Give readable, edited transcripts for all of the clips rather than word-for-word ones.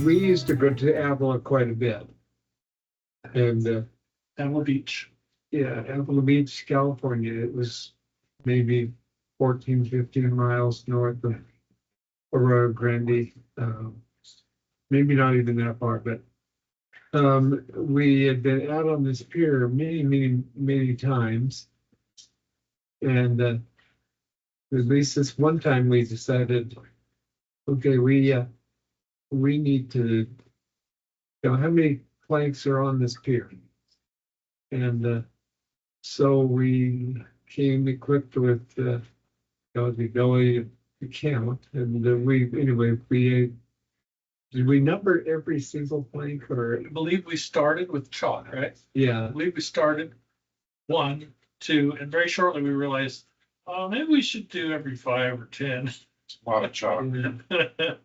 we used to go to Avila quite a bit. And Avila Beach. yeah, Avila Beach, California, it was maybe 14, 15 miles north of Arroyo Grande. Maybe not even that far, but we had been out on this pier many times. And at least this one time we decided, okay, we need to, how many planks are on this pier? And so we came equipped with the ability to count. And did we number every single plank or? I believe we started with chalk, right? Yeah. I believe we started 1, 2, and very shortly we realized, oh, maybe we should do every 5 or 10. It's a lot of chalk.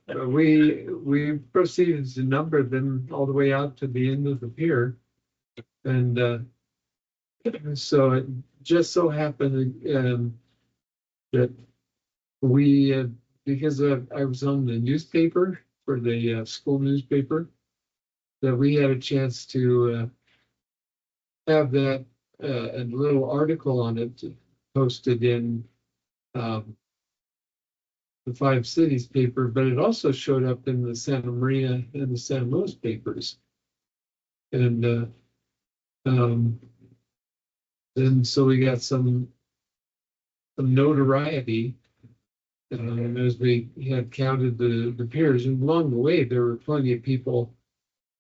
We proceeded to number them all the way out to the end of the pier. And so it just so happened that we, because I was on the newspaper for the school newspaper, that we had a chance to have that a little article on it posted in the 5 Cities paper, but it also showed up in the Santa Maria and the San Luis papers. And so we got some notoriety as we had counted the piers. And along the way, there were plenty of people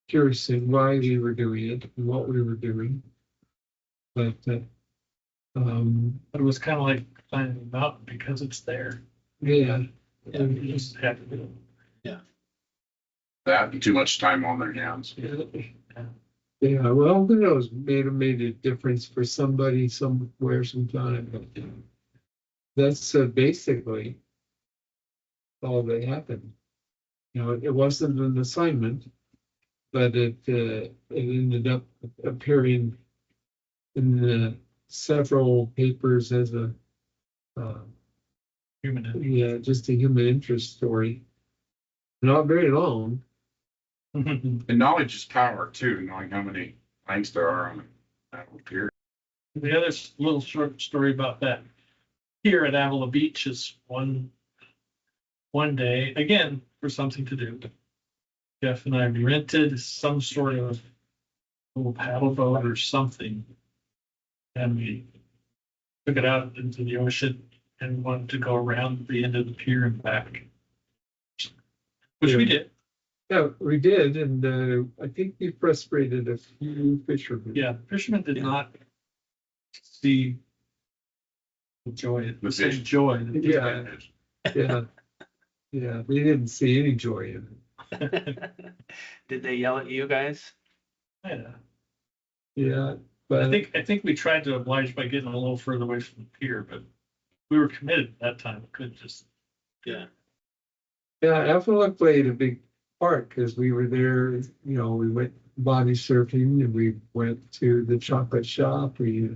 curious in why we were doing it and what we were doing. But It was kind of like climbing a mountain because it's there. yeah. And you just had to do it. That and too much time on their hands. Yeah, well, who knows? Made a difference for somebody somewhere, sometime. But that's basically all that happened. It wasn't an assignment, but it ended up appearing in several papers as a just a human interest story. Not very long. And knowledge is power too, knowing how many planks there are on that pier. The other little short story about that here at Avila Beach is one day, again, for something to do. Jeff and I rented some sort of little paddle boat or something. And we took it out into the ocean and wanted to go around the end of the pier and back. Which we did. Yeah, we did, and I think we frustrated a few fishermen. Yeah, fishermen did not see the joy. The fish. Joy. that these Yeah. guys Yeah, we didn't see any joy in Did they yell at you guys? had. it. Yeah, but I think we tried to oblige by getting a little further away from the pier, but we were committed at that time. We couldn't just. Yeah. Avila played a big part because we were there. We went body surfing and we went to the chocolate shop. We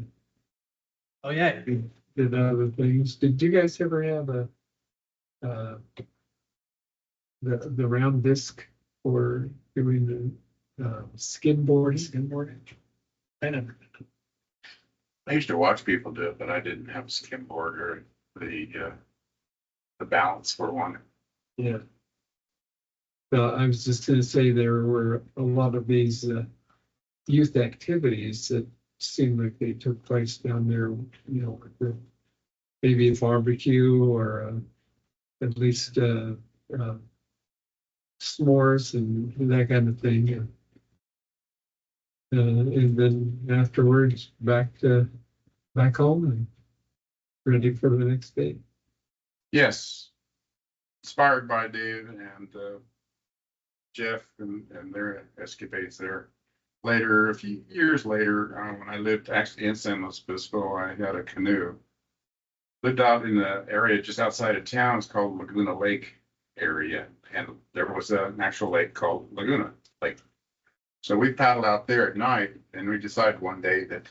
Oh, yeah. did other things. Did you guys ever have the round disc for doing the skimboarding? I never did. I used to watch people do it, but I didn't have a skimboard or the balance for one. Yeah. I was just going to say there were a lot of these youth activities that seemed like they took place down there, with maybe a barbecue or at least s'mores and that kind of thing. And then afterwards back home and ready for the next day. Yes. Inspired by Dave and Jeff and their escapades there. Later, a few years later, when I lived actually in San Luis Obispo, I had a canoe. Lived out in the area just outside of town. It's called Laguna Lake area. And there was an actual lake called Laguna Lake. So we paddled out there at night and we decided one day that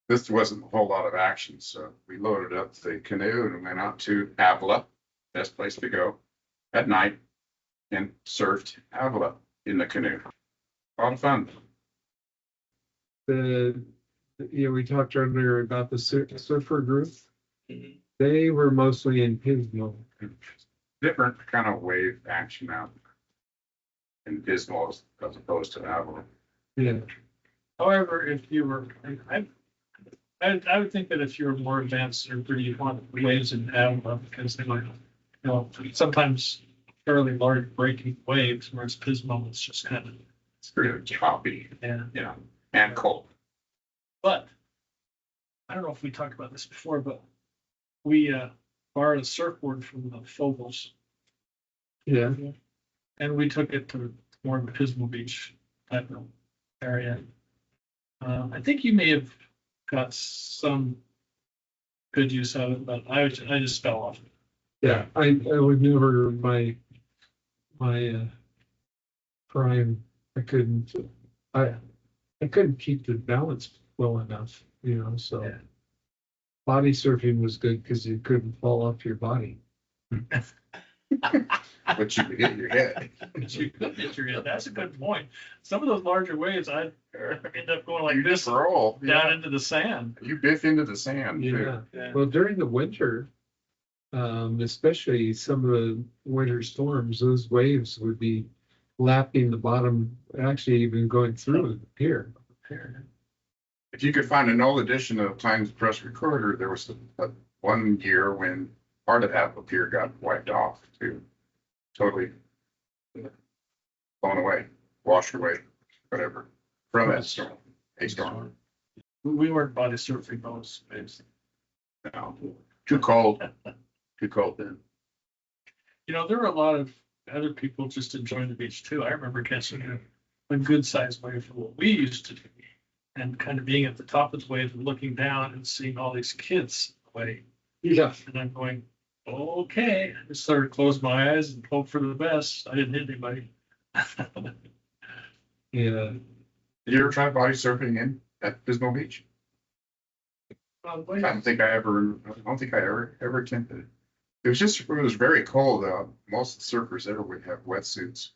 this wasn't a whole lot of action. So we loaded up the canoe and went out to Avila, best place to go, at night. and surfed Avila in the canoe. A lot of fun. We talked earlier about the surfer group. Mhm. They were mostly in Pismo. Different kind of wave action out in Dismal as opposed to Avila. Yeah, However, if you were, I would think that if you're more advanced surfer, you'd want waves in Avila because they might, sometimes fairly large breaking waves, whereas Pismo is just kind of, It's pretty choppy, yeah. and cold. But I don't know if we talked about this before, but we borrowed a surfboard from the Fogels yeah. and we took it to more of a Pismo Beach type of area. I think you may have got some good use out of it, but I just fell off. Yeah, I would never, my prime, I couldn't, I couldn't keep the balance well enough, so. Yeah. Body surfing was good because you couldn't fall off your body. But you could hit your head. But you could hit your head. That's a good point. Some of those larger waves, I end up going like You this just roll. down Yeah. into the sand. You biff into the sand Yeah, too. Yeah. well, during the winter, especially some of the winter storms, those waves would be lapping the bottom, actually even going through the pier. If you could find an old edition of Times Press Recorder, there was one year when part of Apple Pier got wiped off too. Totally blown away, washed away, whatever, from that storm, a storm. We weren't body surfing those waves. No, too cold, too cold then. There were a lot of other people just enjoying the beach too. I remember catching a good sized wave for what we used to do. And kind of being at the top of the wave and looking down and seeing all these kids away. Yeah. And I'm going, okay. I just started to close my eyes and hope for the best. I didn't hit anybody. Yeah. Did you ever try body surfing at Pismo Beach? I don't think I ever attempted it. It was very cold. Most of the surfers ever would have wetsuits,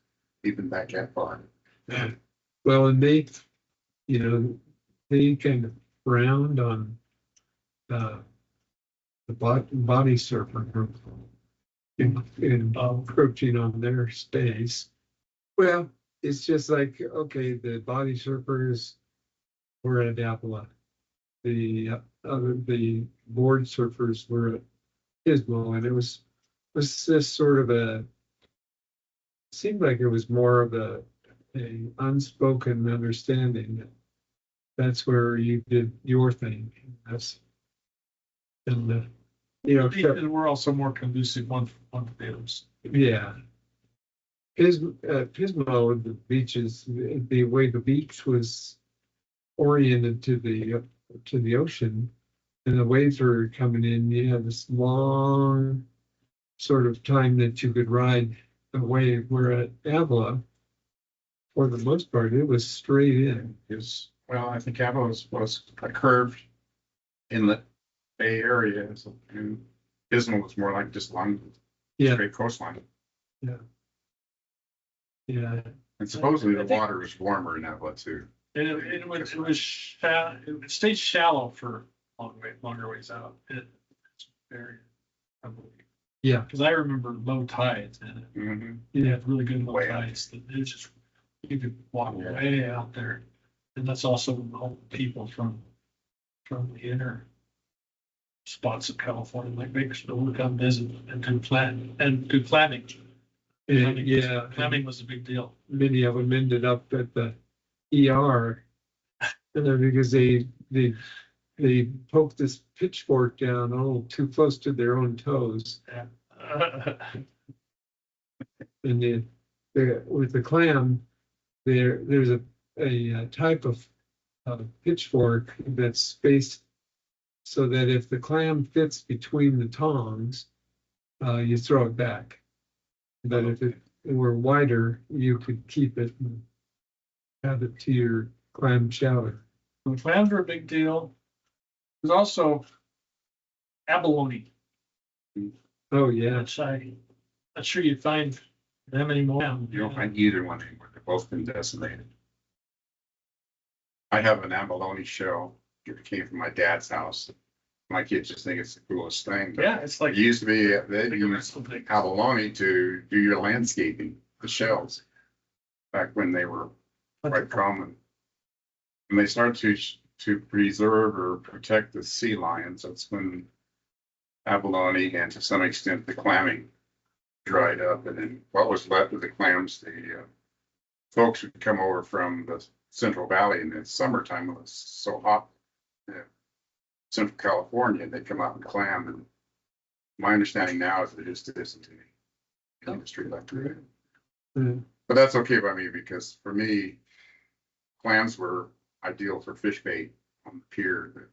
even back that far. Yeah. Well, and they kind of frowned on the body surfer group in encroaching on their space. Well, it's just like, okay, the body surfers were at Apala. The board surfers were at Pismo, and it was this sort of seemed like it was more of a unspoken understanding that that's where you did your thing. We're also more conducive one to the others. Yeah. Pismo, the beaches, the way the beach was oriented to the ocean, and the waves were coming in. You had this long sort of time that you could ride a wave. Where at Avila, for the most part, it was straight in. Well, I think Avila was a curved inlet Bay Area, and Pismo was more like just long, straight coastline. Yeah. Yeah. And supposedly I the think- water was warmer in Avila too. And it stayed shallow for longer ways out. It's very, I believe. Yeah. Because I remember low tides and Mhm. you had really good low Way out. tides. That it was just, you could walk Yeah. way out there. And that's also all people from the inner spots of California, like Bakersfield, would come visit and do clamming. Yeah. Clamming was a big deal. Many of them ended up at the ER, because they poked this pitchfork down too close to their own toes. And then with the clam, there's a type of pitchfork that's spaced so that if the clam fits between the tongs, you throw it back. But if it were wider, you could keep it and have it to your clam chowder. The clams were a big deal. There's also abalone, Oh, yeah. which I'm not sure you'd find them anymore. You don't find either one anymore. They've both been decimated. I have an abalone shell. It came from my dad's house. My kids just think it's the coolest thing. But Yeah, it's like. it used to be, they like a used wrestle thing. abalone to do your landscaping, the shells, back when they were quite common. And they started to preserve or protect the sea lions. That's when abalone and to some extent the clamming dried up. And then what was left of the clams, the folks would come over from the Central Valley in the summertime when it was so hot. Central California, they'd come out and clam. And my understanding now is there just isn't any industry left to it. Mm. But that's okay by me because for me, clams were ideal for fish bait on the pier.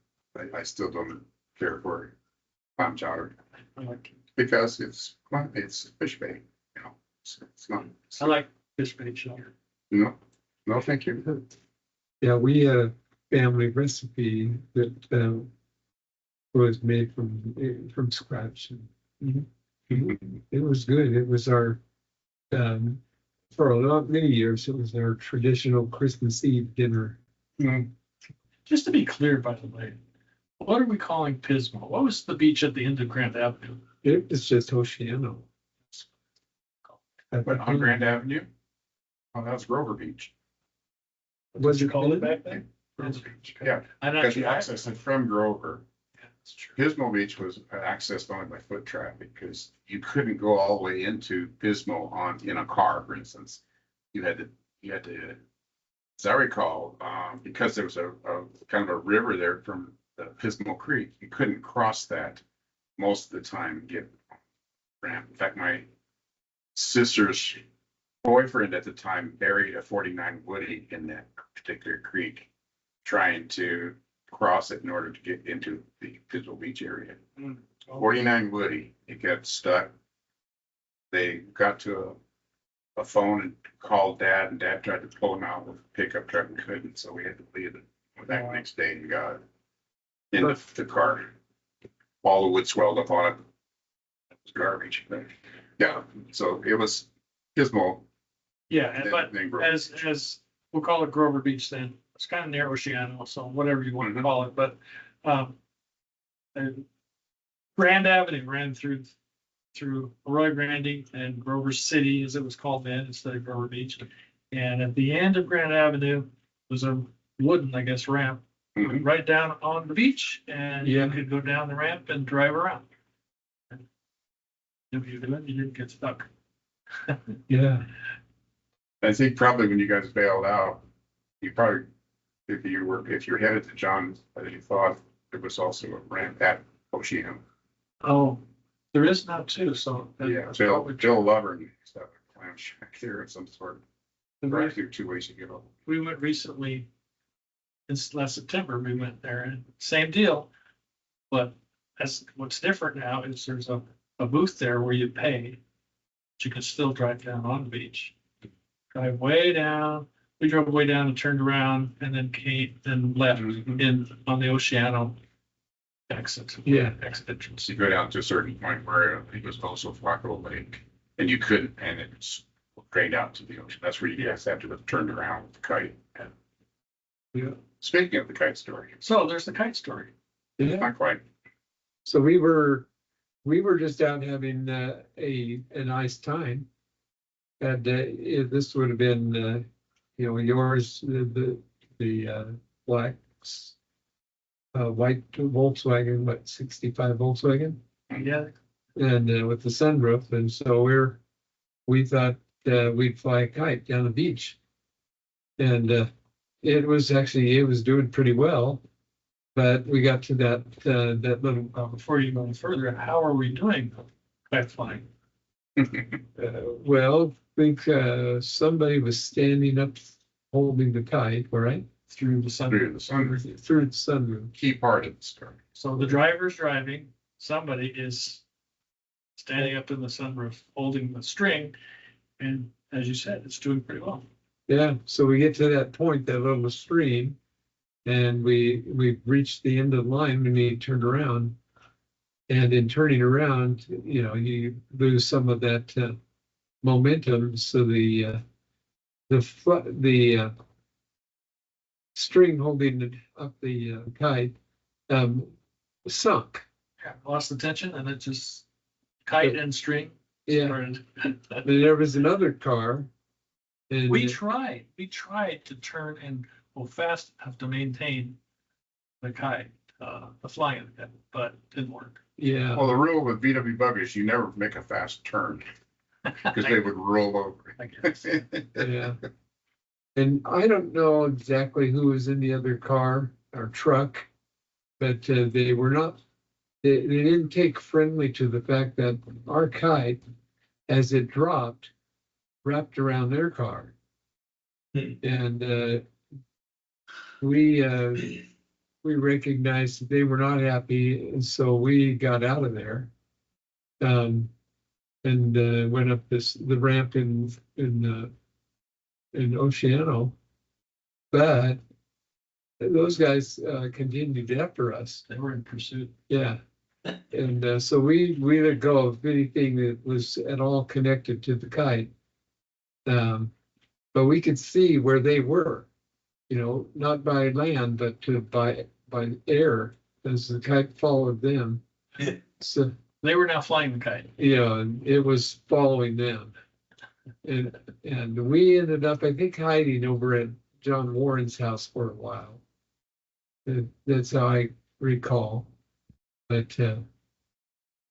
I still don't care for clam chowder I like, because it's fish bait. You know, it's not. I like fish bait shelter. No, no, thank you. Yeah, we had a family recipe that was made from scratch. And it was good. It was our for many years. It was our traditional Christmas Eve dinner. Just to be clear, by the way, what are we calling Pismo? What was the beach at the end of Grand Avenue? It was just Oceano. But on Grand Avenue, oh, that was Grover Beach. What you call it back then? Grover Beach. Yeah, I'm not because you sure. accessed it from Grover. Yeah, that's true. Pismo Beach was accessed only by foot traffic because you couldn't go all the way into Pismo in a car, for instance. You had to, as I recall, because there was a kind of a river there from the Pismo Creek, you couldn't cross that most of the time and get ramp. In fact, my sister's boyfriend at the time buried a 49 Woody in that particular creek, trying to cross it in order to get into the Pismo Beach area. 49 Woody, it got stuck. They got to a phone and called Dad, and Dad tried to pull him out with a pickup truck and couldn't, so we had to leave it. Went back the next day and got in the car. All the wood swelled up on it. It was garbage. But yeah, so it was Pismo. Yeah, and, but then Grover. as we'll call it Grover Beach then, it's kind of near Oceano, so whatever you want to call it, but and Grand Avenue ran through Arroyo Grande and Grover City, as it was called then, instead of Grover Beach. And at the end of Grand Avenue was a wooden, I guess, ramp right down on the beach, and you could go down the ramp and drive around. And if you didn't get stuck. Yeah. I think probably when you guys bailed out, you probably, if you're headed to John's, you thought there was also a ramp at Oceano. Oh, there is now too, so. Yeah, Joe Lover used to have a clam shack there of some sort. Right through two ways to get over. We went recently, last September, we went there and same deal. But what's different now is there's a booth there where you pay, but you can still drive down on the beach. Drive way down, we drove way down and turned around and then left in on the Oceano exit. Yeah. Exit entrance. You go down to a certain point where it was also Flacco Lake, and you couldn't, and it's drained out to the ocean. That's where you guys have to have turned around with the kite. Yeah. Speaking of the kite story, So there's the kite story. Yeah. not quite. So we were just out having a nice time. And this would have been, yours, the black, white Volkswagen, what, 65 Volkswagen? Yeah. And with the sunroof. And so we thought we'd fly a kite down the beach. And it was doing pretty well. But we got to that little. Before you go further, how are we doing kite flying? Well, I think somebody was standing up holding the kite, right? Through the sun. Through the sunroof. Through the sunroof. Key part of the story. So the driver's driving, somebody is standing up in the sunroof holding the string, and as you said, it's doing pretty well. Yeah, so we get to that point, that little stream, and we reached the end of the line when we turned around. And in turning around, you lose some of that momentum, so the string holding up the kite sunk. Yeah, lost the tension and it just kite and string. Yeah, started. and there was another car. And We tried to turn and go fast enough to maintain the kite, the flying of the kite, but it didn't work. yeah, Well, the rule with VW buggies, you never make a fast turn because they would roll over. I guess. yeah. And I don't know exactly who was in the other car or truck, but they were not. They didn't take friendly to the fact that our kite, as it dropped, wrapped around their car. And we recognized that they were not happy, and so we got out of there, and went up the ramp in Oceano, but those guys continued after us. They were in pursuit. Yeah, and so we let go of anything that was at all connected to the kite. But we could see where they were, not by land, but by air, as the kite followed them. So, They were now flying the kite. it was following them. And we ended up, I think, hiding over at John Warren's house for a while. That's how I recall. But and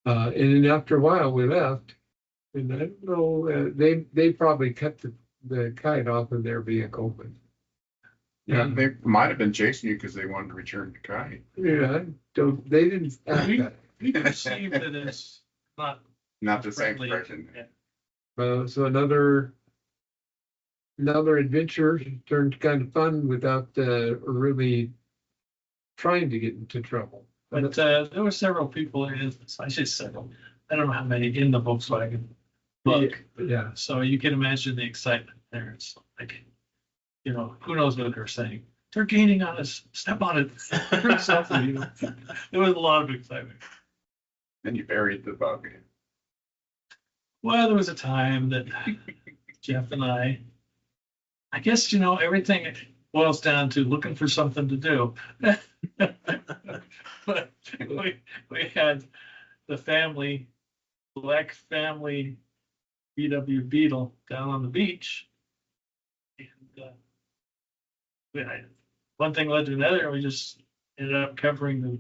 then after a while we left, and I don't know, they probably cut the kite off of their vehicle, but Yeah, they might have been chasing you because they wanted to return the kite. yeah, they didn't act that. We perceived it as not Not the same friendly. direction. Yeah. So another adventure turned kind of fun without really trying to get into trouble. But there were several people I say several. I don't know how many in the Volkswagen book. Yeah. So you can imagine the excitement there. It's like, who knows what they're saying. They're gaining on us. Step on it. Or something, There was a lot of excitement. Then you buried the bug. Well, there was a time that Jeff and I guess, everything boils down to looking for something to do. But we had the black family VW Beetle down on the beach. And one thing led to another, and we just ended up covering the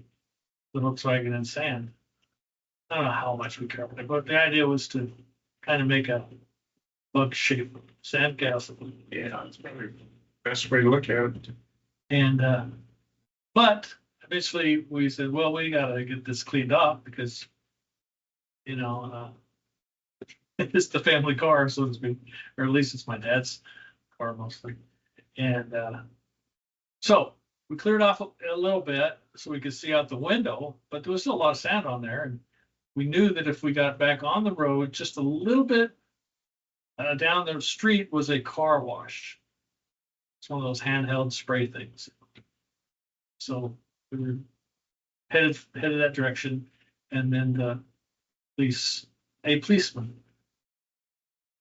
Volkswagen in sand. I don't know how much we covered it, but the idea was to kind of make a bug-shaped sandcastle. Yeah, that's probably the best way to look at it. And but eventually we said, well, we gotta get this cleaned up because it's the family car, so to speak, or at least it's my dad's car mostly. And so we cleared off a little bit so we could see out the window, but there was still a lot of sand on there, and we knew that if we got back on the road just a little bit down the street was a car wash. It's one of those handheld spray things. So we were headed that direction, and then a policeman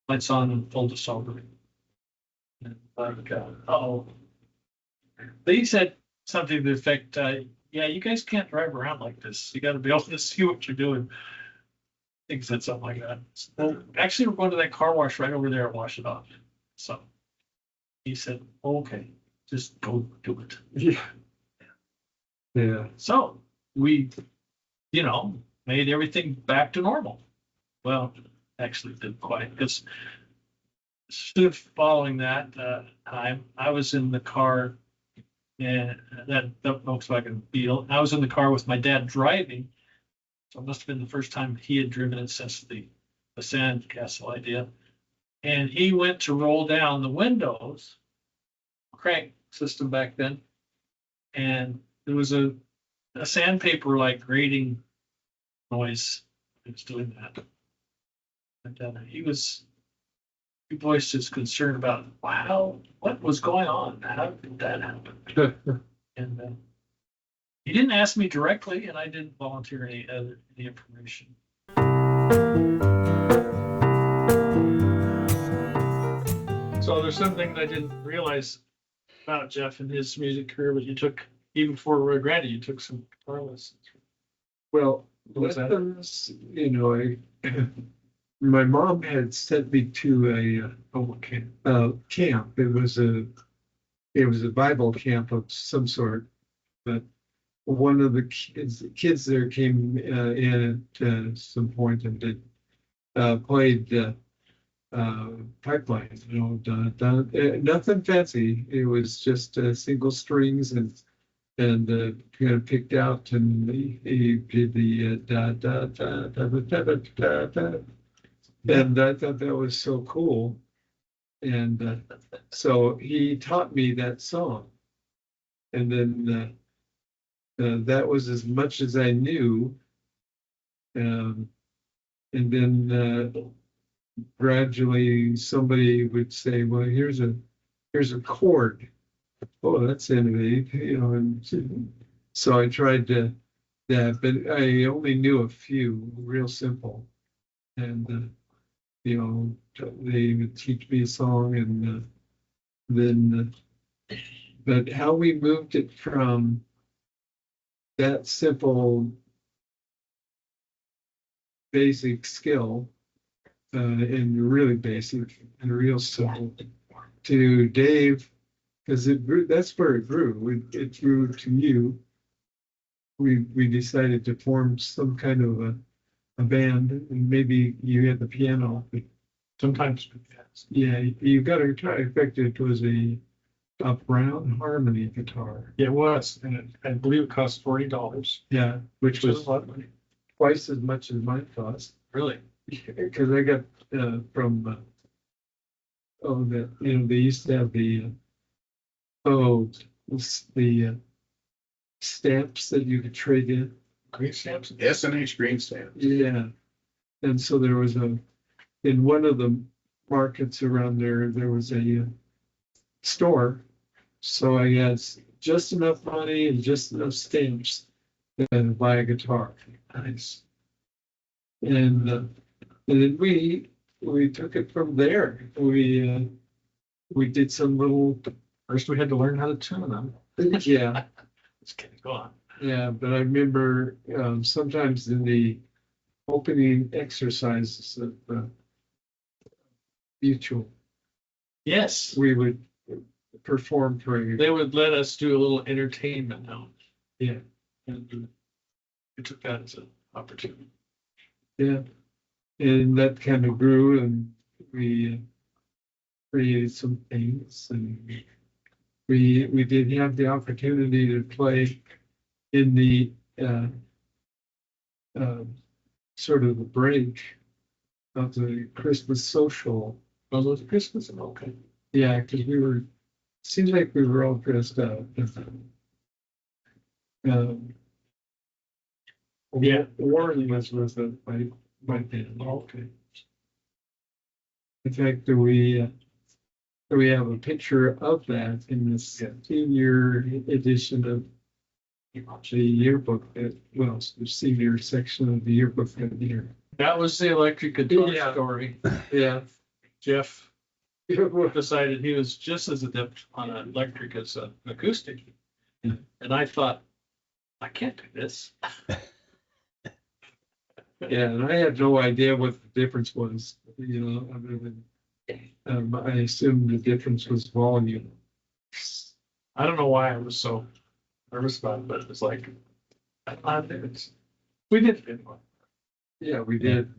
lights on and pulled us over. And uh-oh. They said something to the effect, yeah, you guys can't drive around like this. You got to be able to see what you're doing. I think he said something like that. Well, actually, we're going to that car wash right over there and wash it off. So he said, okay, just go do it. Yeah. Yeah. So we, made everything back to normal. Well, actually didn't quite, because soon following that time, I was in the car, and that Volkswagen Beetle. I was in the car with my dad driving. So it must have been the first time he had driven it since the sandcastle idea. And he went to roll down the windows, crank system back then, and there was a sandpaper like grating noise. He was doing that. And he voiced his concern about, wow, what was going on? How did that happen? And he didn't ask me directly, and I didn't volunteer any information. was something that I didn't realize about Jeff and his music career, but you took, even before Arroyo Grande, you took some guitar lessons. Well, What was that? lessons, my mom had sent me to Okay. a camp. It was a Bible camp of some sort, but one of the kids there came in at some point and did played pipeline, nothing fancy. It was just single strings and kind of picked out, and he did the da da da da da da da da. And I thought that was so cool. And so he taught me that song. And then that was as much as I knew. And then gradually somebody would say, well, here's a chord. Oh, that's innovative, and so I tried to that, but I only knew a few, real simple. And they would teach me a song, and then but how we moved it from that simple basic skill and really basic and real simple to Dave, because it grew. That's where it grew. It grew to you. We decided to form some kind of a band, and maybe you had the piano. But Sometimes, yes. yeah, you got a guitar. In fact, it was a Brown Harmony guitar. It was, and I believe it cost $40. Yeah, which was a lot of money. twice as much as mine cost. Really? Because I got from they used to have the stamps that you could trade in. Green stamps? S&H green stamp. Yeah, and so there was in one of the markets around there was a store. So I had just enough money and just enough stamps to buy a guitar. Nice. And then we took it from there. We did some little. First, we had to learn how to tune them. Yeah. Just kidding. Go on. Yeah, but I remember sometimes in the opening exercises of Mutual, Yes. we would perform for They would let us do a little entertainment now. Yeah. And we took that as an opportunity. Yeah, and that kind of grew, and we created some things, and we did have the opportunity to play in the sort of the break of the Christmas social. Oh, those Christmas? Okay. Yeah, because seems like we were all dressed up. Yeah. Warren was with us by then. Okay. In fact, we have a picture of that in this senior edition of the yearbook, the senior section of the yearbook here. That was the electric guitar Yeah. story. Yeah. Jeff decided he was just as adept on an electric as an acoustic. Yeah. And I thought, I can't do this. Yeah, and I had no idea what the difference was, other than I assumed the difference was volume. I don't know why I was so nervous about it, but it was like, we did it anyway. Yeah, we did.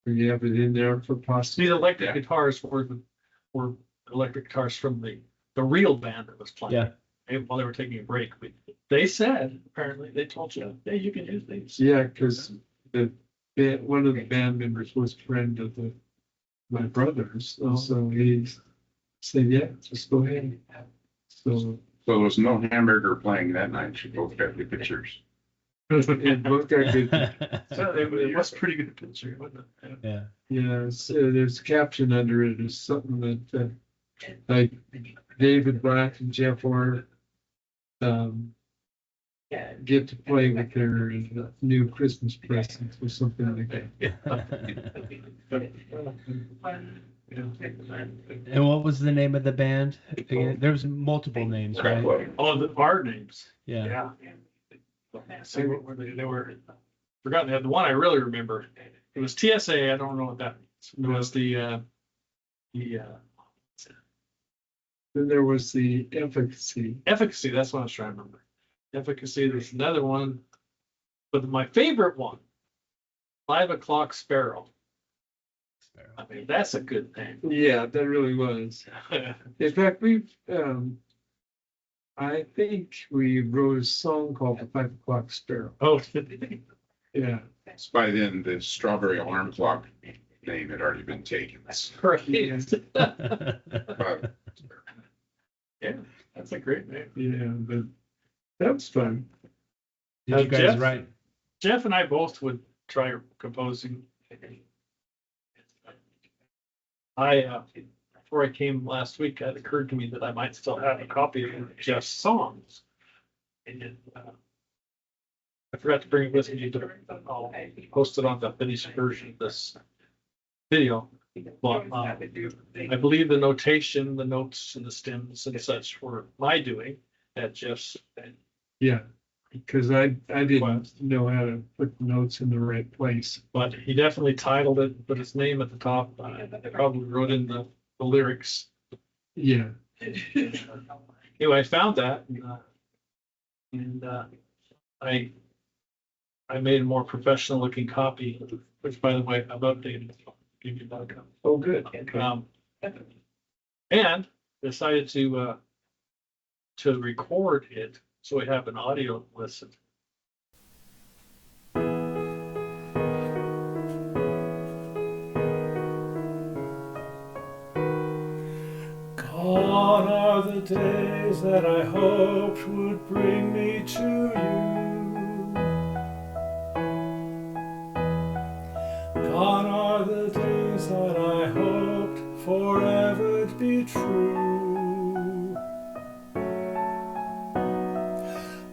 We have it in there for See, possibly. the electric guitars were electric guitars from the real band that was playing. Yeah. While they were taking a break. They said, apparently, they told you, hey, you can use these. Yeah, because one of the band members was a friend of my brother's, so he said, yeah, just go ahead. So there was no hamburger playing that night. You both got the pictures. and both got good. So it was a pretty good picture, wasn't it? Yeah. Yeah, so there's a caption under it is something that like David Black and Jeff Orem get to play with their new Christmas presents or something like that. And what was the name of the band? Again, there's multiple names, right? Oh, the bar names. Yeah. See, what were they? They were, forgotten, they had the one I really remember. It was TSA, I don't know what that means. It was the, Then there was the efficacy. efficacy, that's what I was trying to remember. Efficacy, there's another one, but my favorite one, 5 o'clock Sparrow. I mean, that's a good name. Yeah, that really was. In fact, I think we wrote a song called the 5 o'clock Sparrow. Oh, Yeah. So by then, the strawberry alarm clock name had already been taken. right. But Yeah, that's a great name. Yeah, but that was fun. Did you guys Jeff? write? Jeff and I both would try composing. Before I came last week, it occurred to me that I might still have a copy of Jeff's songs. And I forgot to bring it with me, but I'll post it on the finished version of this video. But I believe the notation, the notes and the stems and such were my doing at Jeff's. Yeah, because I didn't know how to put the notes in the right place. But he definitely titled it, put his name at the top. I probably wrote in the lyrics. Yeah. Anyway, I found that and I made a more professional looking copy, which by the way, I've updated. Give you that. Oh, good. Okay. And decided to record it so we have an audio listen. Gone are the days that I hoped would bring me to you. Gone are the days that I hoped forever to be true.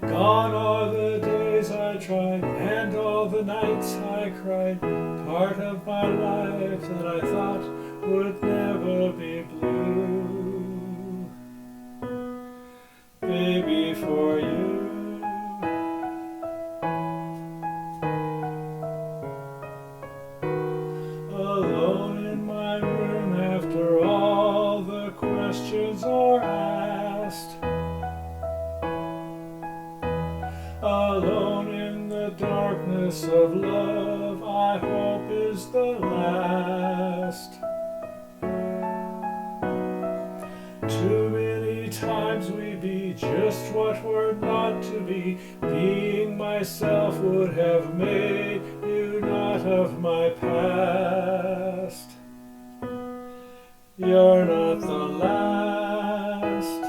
Gone are the days I tried and all the nights I cried, part of my life that I thought would never be blue. Baby, for you. Alone in my room after all the questions are asked. Alone in the darkness of love, I hope is the last. Too many times we be just what we're not to be. Being myself would have made you not of my past. You're not the last.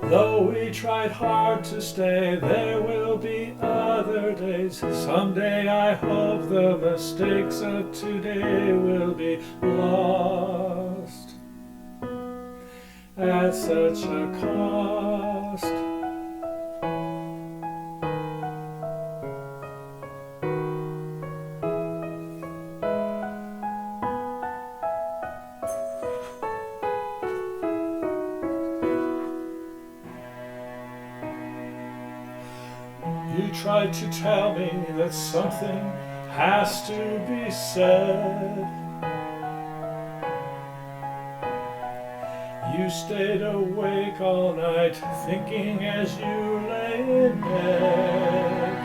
Though we tried hard to stay, there will be other days. Someday I hope the mistakes of today will be lost at such a cost. You tried to tell me that something has to be said. You stayed awake all night thinking as you lay in bed.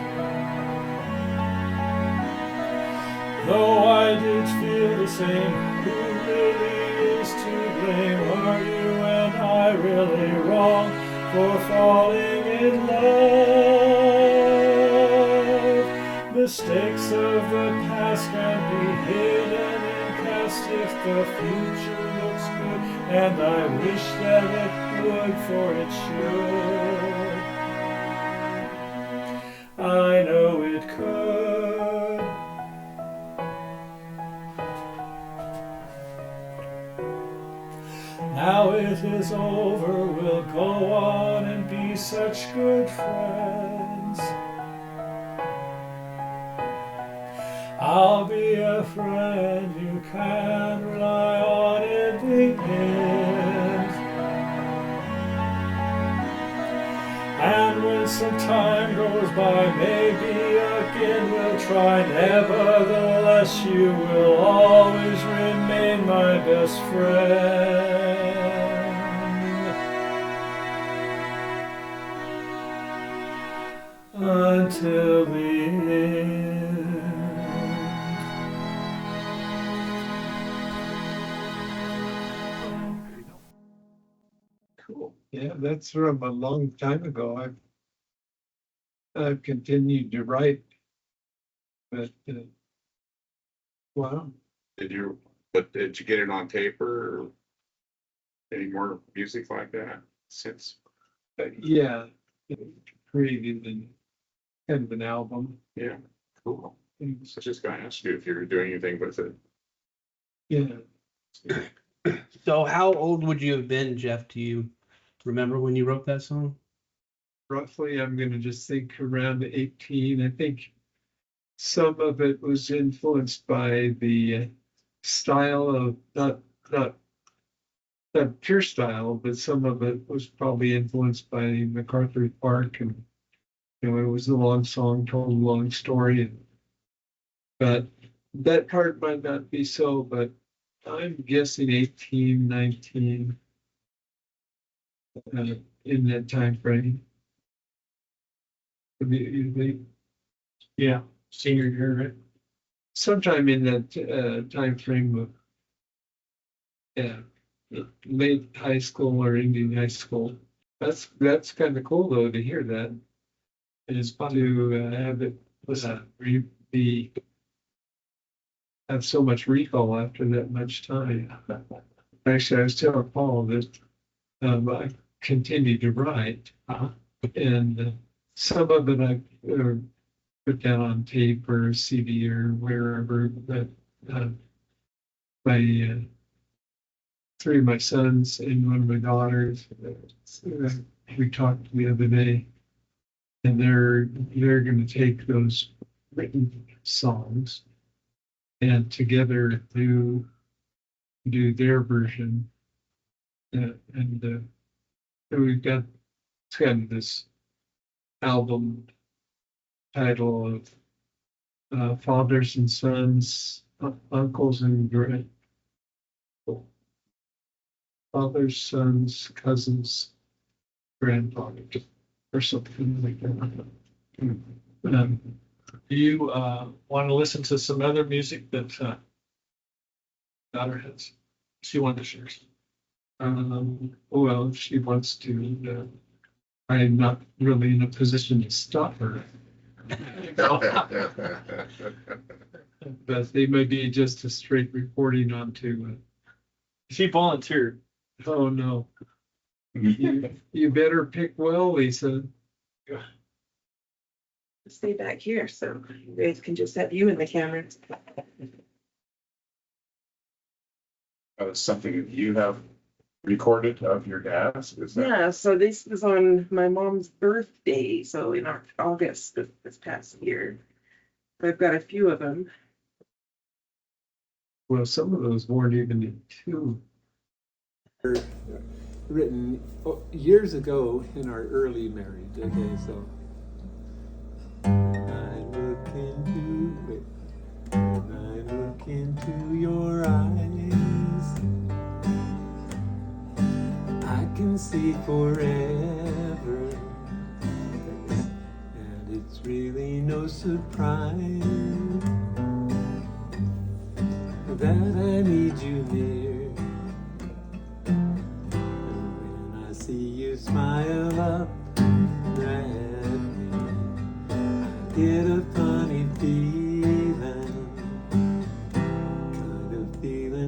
Though I did feel the same, who really is to blame? Are you and I really wrong for falling in love? Mistakes of the past can be hidden in past if the future looks good, and I wish that it would, for it should. I know it could. Now it is over, we'll go on and be such good friends. I'll be a friend you can rely on in the end. And when some time goes by, maybe again we'll try. Nevertheless, you will always remain my best friend. Until the end. Cool. Yeah, that's from a long time ago. I've continued to write, but wow. Did you get it on tape or any more music like that since? Yeah, created kind of an album. Yeah, cool. So just gonna ask you if you're doing anything with it. Yeah, So how old would you have been, Jeff? Do you remember when you wrote that song? roughly, I'm gonna just think around 18. I think some of it was influenced by the style of not pure style, but some of it was probably influenced by MacArthur Park, and it was a long song, told a long story, but that part might not be so, but I'm guessing 18, 19 in that time frame. Yeah, senior year, right? Sometime in that time frame of late high school or ending high school. That's kind of cool though to hear that. It's fun to have it have so much recall after that much time. Actually, I was telling Paul that I continued to write, and some of it I put down on tape or CD or wherever. But my three of my sons and one of my daughters, we talked the other day, and they're going to take those written songs and together do their version, and we've got kind of this album title of fathers and sons, uncles and fathers, sons, cousins, grandfathers, or something like that. Do you want to listen to some other music that daughter has? She wanted to share some. Well, if she wants to, I'm not really in a position to stop her. But they may be just a straight reporting onto. She volunteered. Oh no! You better pick well, Lisa. Stay back here so you guys can just have you in the camera. Something that you have recorded of your dad's? Is that? Yeah, so this was on my mom's birthday, so in August this past year. I've got a few of them. Well, some of those weren't even in tune. Written years ago in our early marriage. Okay, so when I look into your eyes, I can see forever, and it's really no surprise that I need you near. And when I see you smile up at me, I get a funny feeling, kind of feeling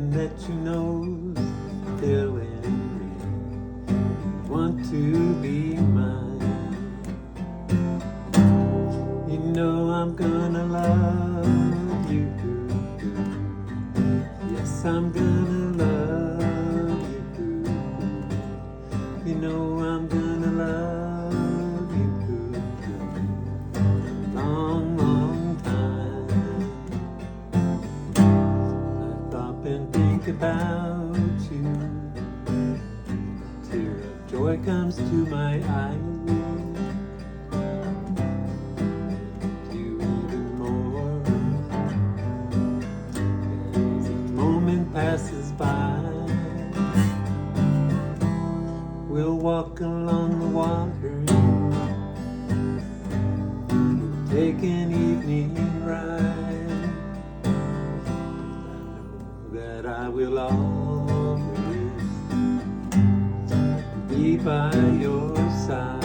wandering, take an evening ride. I know that I will always be by your side.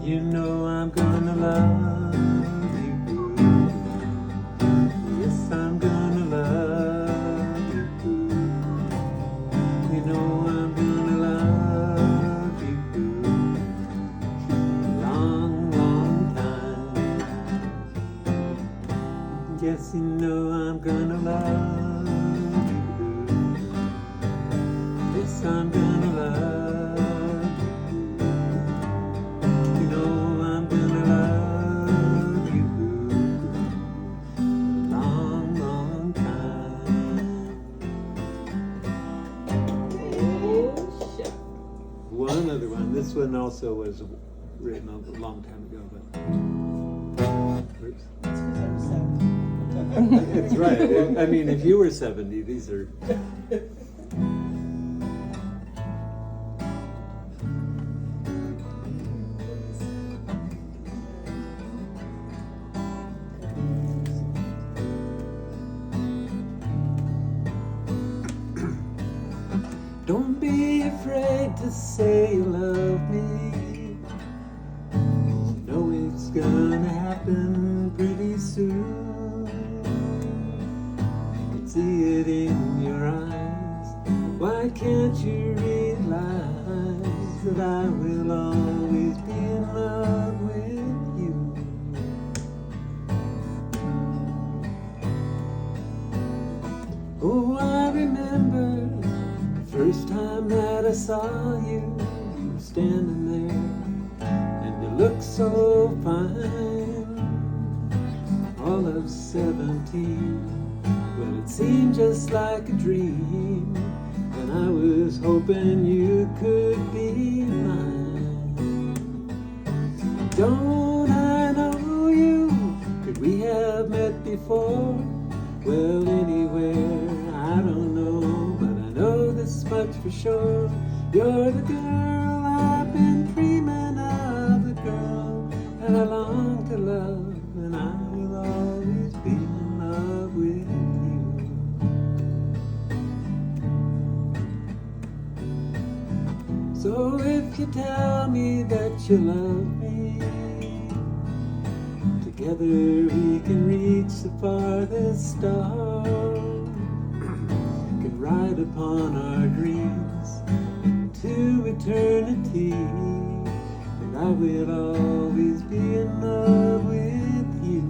You know I'm gonna love you. Yes, I'm gonna love you. You know I'm gonna love you a long, long time. Yes, you know I'm gonna love you. Yes, I'm gonna love you. You know I'm gonna love you a long, long time. One other one. This one also was written a long time ago, but oops. It's right. I mean, if you were 70, these are. Don't be afraid to say you love me. You know it's gonna happen pretty soon. I can see it in your eyes. Why can't you realize that I will always be in love with you? Oh, I remember first time that I saw you, you were standing there, and you looked so fine. All of 17, well, it seemed just like a dream, and I was hoping you could be mine. Don't I know you? Could we have met before? Well, anywhere, I don't know, but I know this much for sure. You're the girl I've been dreaming of, the girl that I long to love, and I will always be in love with you. So if you tell me that you love me, together we can reach the farthest star, can ride upon our dreams into eternity, and I will always be in love with you.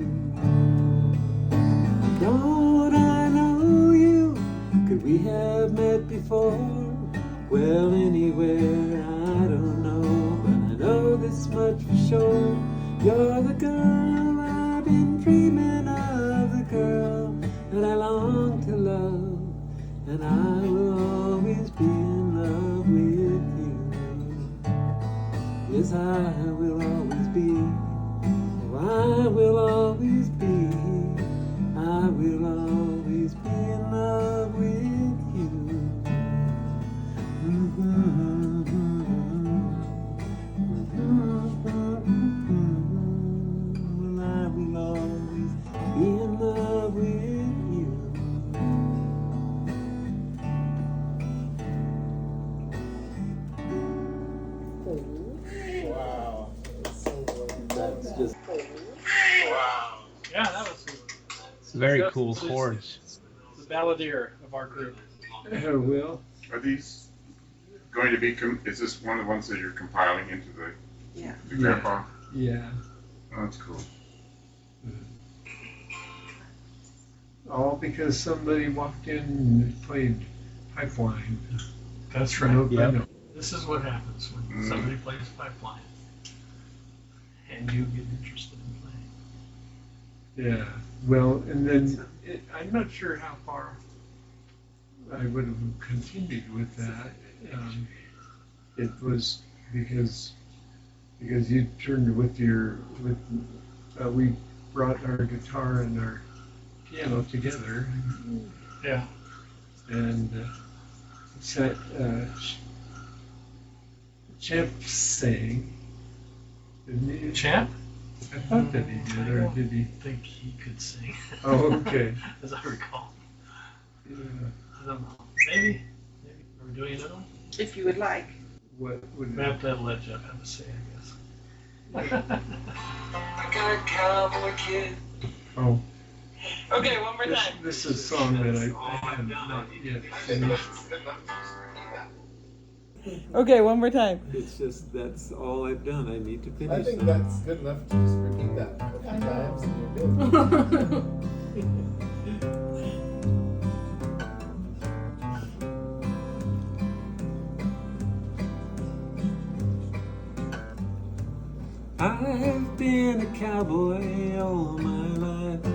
Don't I know you? Could we have met before? Well, anywhere, I don't know, but I know this much for sure. You're the girl I've been dreaming of, the girl that I long to love, and I will always be in love with you. Yes, I will always be. Oh, I will always be. I will always be in love with you. I will always be in love with you. Wow. That's just Yeah, that was Very Jeff cool is chords. the balladeer of our group. Will, Are these going to be, is this one of the ones that you're compiling into Yeah. the grandpa? yeah, Oh, that's cool. all because somebody walked in and played Pipeline. That's I right. know. This is what happens when Mm. somebody plays Pipeline and you get interested in playing. Yeah, well, and then I'm not sure how far I would have continued with that. It was because you turned with we brought our guitar and our piano together Yeah. and Jeff sang. Didn't he? Champ? I thought that he did, or did he? I think he could sing. Oh, okay. As I recall. Yeah. I don't know. Maybe. Are we doing another one? If you would like. What would We have to let Jeff have a say, I guess. I got a cowboy kid. Oh, Okay, one more time. this is a song that I have not yet finished. Okay, one more time. It's just, that's all I've done. I need to finish I think them. that's good enough to just repeat that a few times and you're good. I've been a cowboy all my life.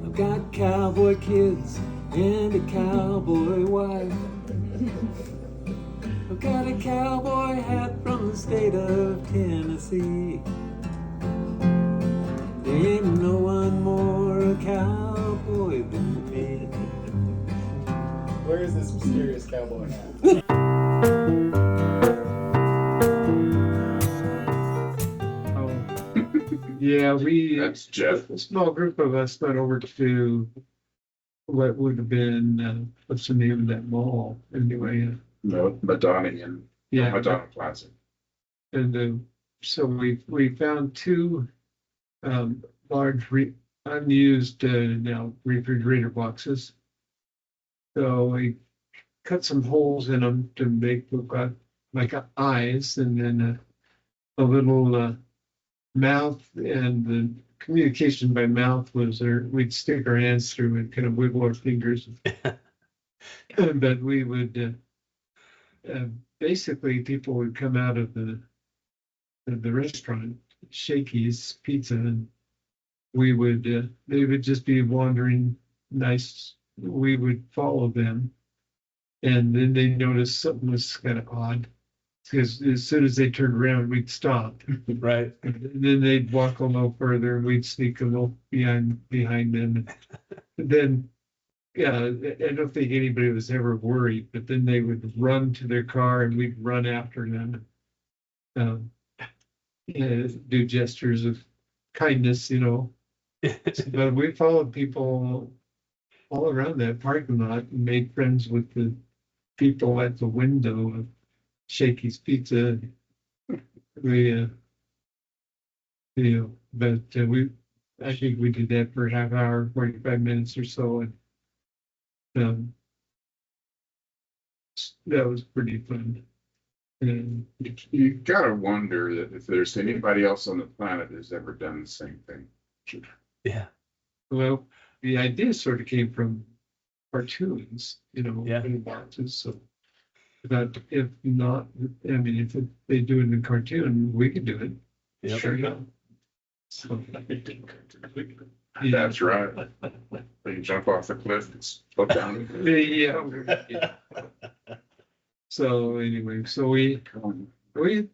I've got cowboy kids and a cowboy wife. I've got a cowboy hat from the state of Tennessee. There ain't no one more a cowboy than me. Where is this mysterious cowboy hat? Yeah, we, That's Jeff. a small group of us went over to what would have been, what's the name of that mall anyway? No, Madonna and Yeah, Madonna Plaza. and so we found two large unused now refrigerator boxes. So we cut some holes in them to make look like eyes, and then a little mouth, and the communication by mouth was there. We'd stick our hands through and kind of wiggle our fingers. But we would basically, people would come out of the restaurant, Shakey's Pizza, and we would they would just be wandering nice. We would follow them, and then they noticed something was kind of odd, because as soon as they turned around, we'd stop. Right. And then they'd walk a little further, and we'd sneak a little behind them. And then, yeah, I don't think anybody was ever worried, but then they would run to their car, and we'd run after them. Do gestures of kindness, But we followed people all around that parking lot and made friends with the people at the window of Shakey's Pizza. We, but I think we did that for a half hour, 45 minutes or so, and that was pretty fun. And You gotta wonder that if there's anybody else on the planet who's ever done the same thing. Yeah. well, the idea sort of came from cartoons, Yeah. in boxes. So, but if not, I mean, if they do it in a cartoon, we could do it. Yep. Sure enough. So, yeah. That's right. They jump off the cliff and slip down. Yeah. So anyway, so we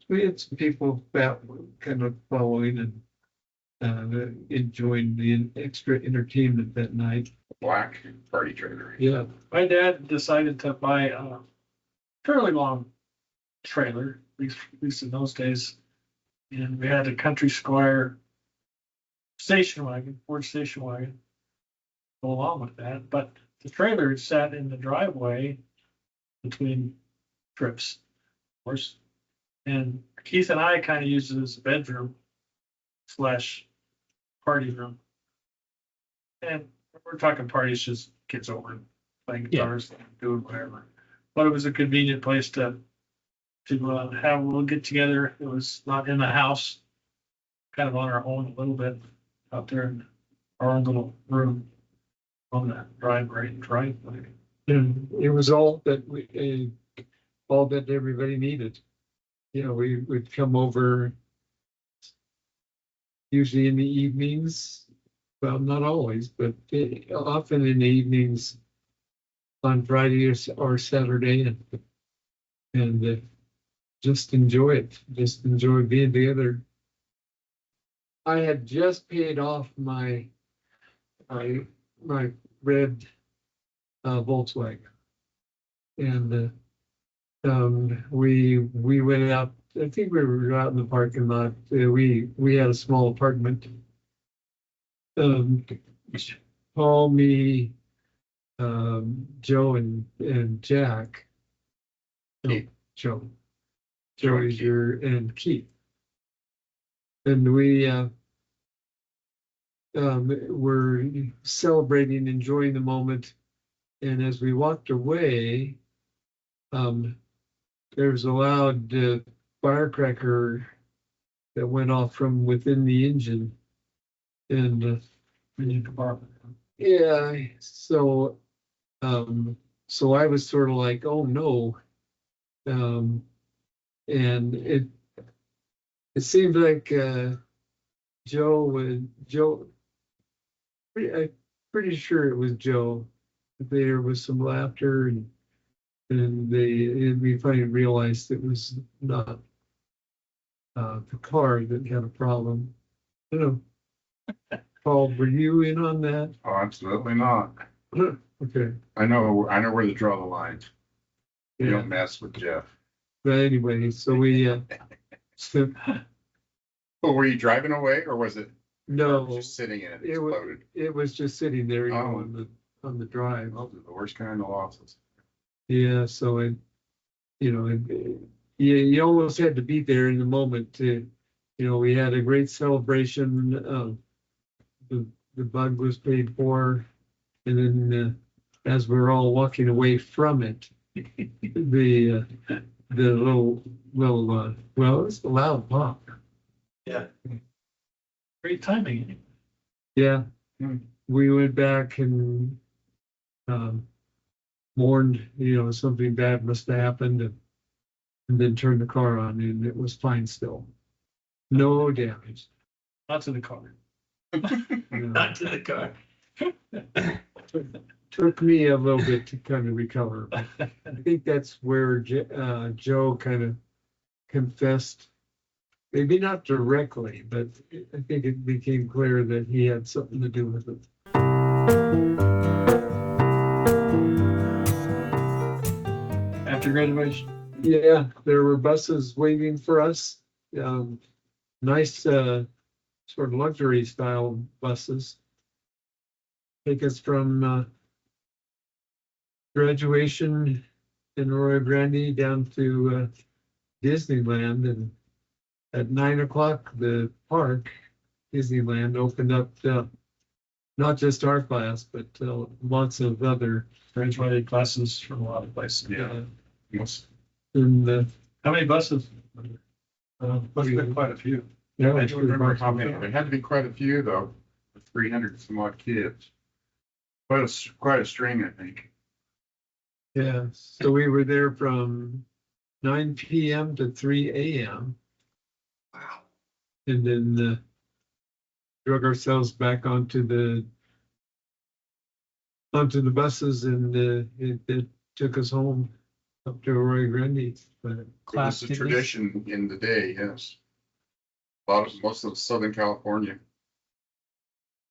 had some people that were kind of following and enjoying the extra entertainment that night. Black party trailer. Yeah. My dad decided to buy a fairly long trailer, at least in those days. And we had a Country Squire station wagon, Ford station wagon, go along with that. But the trailer sat in the driveway between trips, of course. And Keith and I kind of used it as a bedroom / party room. And we're talking parties, just kids over and playing guitars, doing whatever. But it was a convenient place to have a little get together. It was not in the house, kind of on our own a little bit out there in our own little room on that driveway. And it was all that all that everybody needed. We would come over usually in the evenings. Well, not always, but often in the evenings on Friday or Saturday, and just enjoy it. Just enjoy being together. I had just paid off my red Volkswagen, and we went out, I think we were out in the parking lot. We had a small apartment. Paul, me, Joe and Jack. No, Keith. Joe. Joe Joe and is your, and Keith. And we, were celebrating, enjoying the moment. And as we walked away, there was a loud firecracker that went off from within the engine. And yeah, so I was sort of like, oh no. And it seemed like Joe, I'm pretty sure it was Joe. There was some laughter and we finally realized it was not the car that had a problem. I don't know. Paul, were you in on that? Oh, absolutely not. Okay. I know where to draw the line. You Yeah. don't mess with Jeff. But anyway, so we so, Oh, were you driving away or was it no, just sitting in it? it was Exploded. it was just sitting there, you know, Oh. on the drive. Those are the worst kind of losses. Yeah, so you almost had to be there in the moment to, we had a great celebration. The bug was paid for, and then as we're all walking away from it, the little well, it was a loud pop. Great timing. Yeah, Hmm. we went back and mourned, something bad must have happened, and then turned the car on, and it was fine still. No damage. Not to the car. Not to the car. Took me a little bit to kind of recover. But I think that's where Joe kind of confessed, maybe not directly, but I think it became clear that he had something to do with it. After graduation. Yeah, there were buses waiting for us. Nice, sort of luxury style buses. Take us from graduation in Arroyo Grande down to Disneyland, and at 9:00 the park, Disneyland, opened up not just our class, but lots of other Graduated classes from a lot of places. Yeah. Yes. in the How many buses? Must have been quite a few. yeah, I don't remember how many. There had to be quite a few though, 300 some odd kids. Quite a string, I think. yeah. So we were there from 9 p.m. to 3 a.m. Wow. and then drug ourselves back onto the buses, and it took us home up to Arroyo Grande. But It Class was a did tradition in the day, yes. Most of Southern California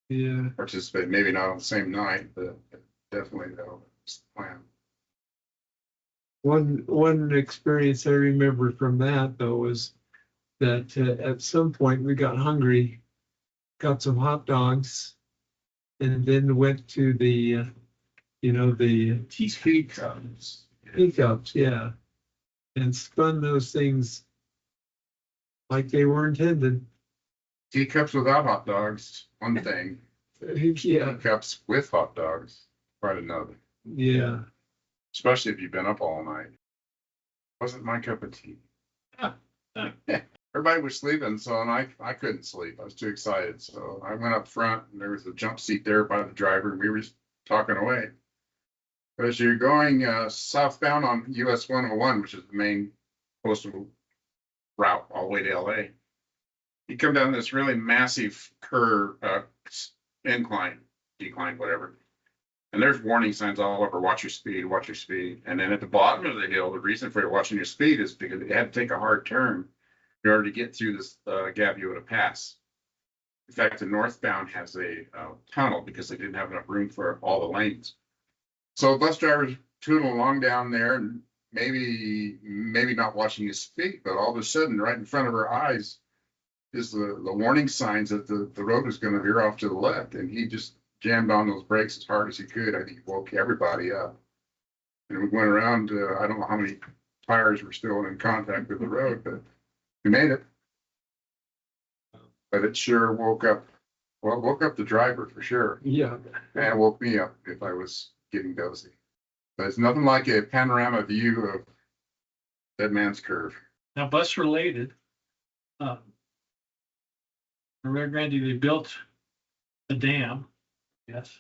yeah, participate, maybe not on the same night, but definitely though, it's the plan. one experience I remember from that though was that at some point we got hungry, got some hot dogs, and then went to the the teacups, yeah, and spun those things like they were intended. Teacups without hot dogs, one thing. Yeah, Teacups with hot dogs, quite another. yeah. Especially if you've been up all night. Wasn't my cup of tea. Everybody was sleeping, so and I couldn't sleep. I was too excited. So I went up front and there was a jump seat there by the driver and we were just talking away. But as you're going southbound on US 101, which is the main coastal route all the way to LA, you come down this really massive curve, incline, decline, whatever. And there's warning signs all over, watch your speed, watch your speed. And then at the bottom of the hill, the reason for watching your speed is because they had to take a hard turn in order to get through this Gaviota Pass. In fact, the northbound has a tunnel because they didn't have enough room for all the lanes. So bus drivers tooling along down there, and maybe not watching his feet, but all of a sudden, right in front of our eyes is the warning signs that the road was gonna veer off to the left, and he just jammed on those brakes as hard as he could. I think he woke everybody up. And we went around, I don't know how many tires were still in contact with the road, but we made it. But it sure woke up the driver for sure. Yeah. And woke me up if I was getting dozy. But it's nothing like a panorama view of Dead Man's Curve. Now, bus related, Arroyo Grande, they built a dam, yes,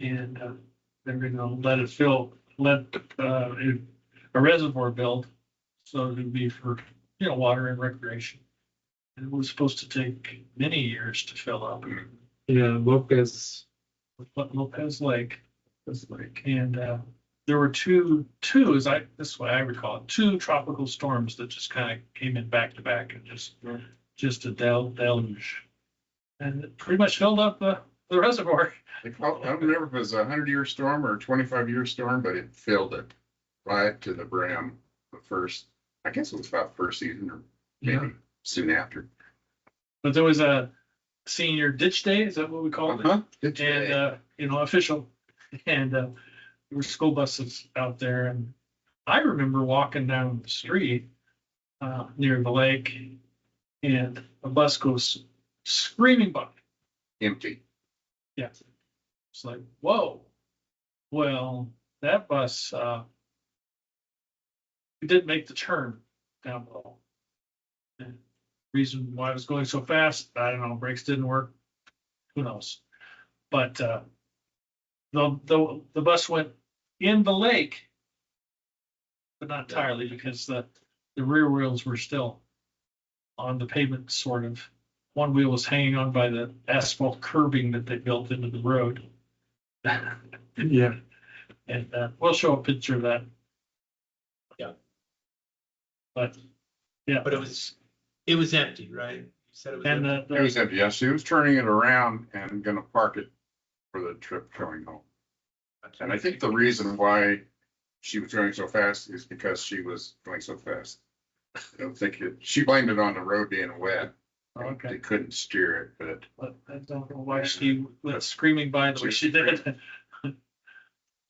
and they're gonna let a reservoir build, so it would be for, water and recreation. And it was supposed to take many years to fill up. Yeah, Lopez. Lopez Lake, and there were two, this way I recall it, two tropical storms that just kind of came in back to back and just a deluge, and it pretty much filled up the reservoir. I don't remember if it was a 100-year storm or a 25-year storm, but it filled it right to the brim. I guess it was about first season or maybe soon after. But there was a senior ditch day, is that what we called it? And official, and there were school buses out there, and I remember walking down the street near the lake, and a bus goes screaming by. Empty. Yeah, it's like, whoa. Well, that bus it didn't make the turn down below. And reason why it was going so fast, I don't know, brakes didn't work, who knows? But the bus went in the lake, but not entirely, because the rear wheels were still on the pavement, sort of. One wheel was hanging on by the asphalt curbing that they built into the road. Yeah. And we'll show a picture of that. Yeah. But yeah, But it was empty, right? You said it was and empty. It was empty. Yes, she was turning it around and gonna park it for the trip going home. And I think the reason why she was going so fast is because she was going so fast. I don't think she blamed it on the road being wet. Okay. They couldn't steer it, but I don't know why she went screaming by the way she did.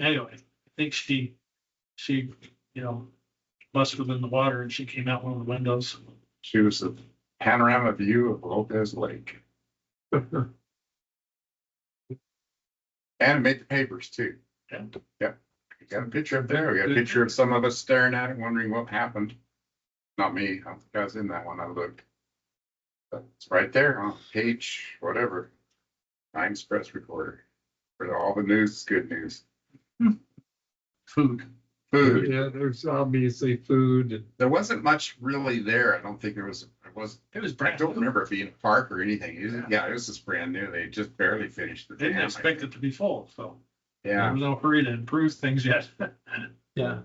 Anyway, I think she must have been in the water, and she came out one of the windows. she was a panorama view of Lopez Lake. And it made the papers too. Yeah. Yep. We got a picture up there. We got a picture of some of us staring at it, wondering what happened. Not me. I don't think I was in that one. I looked. But it's right there on page, whatever. Times press reporter. For all the news, is good news. Food. Food. Yeah, there's obviously food. And There wasn't much really there. I don't think there was. It was I brand don't new. remember it being a park or anything. It was just brand new. They just barely finished the Didn't dam. expect it to be full, so there Yeah. was no hurry to improve things yet. Yeah.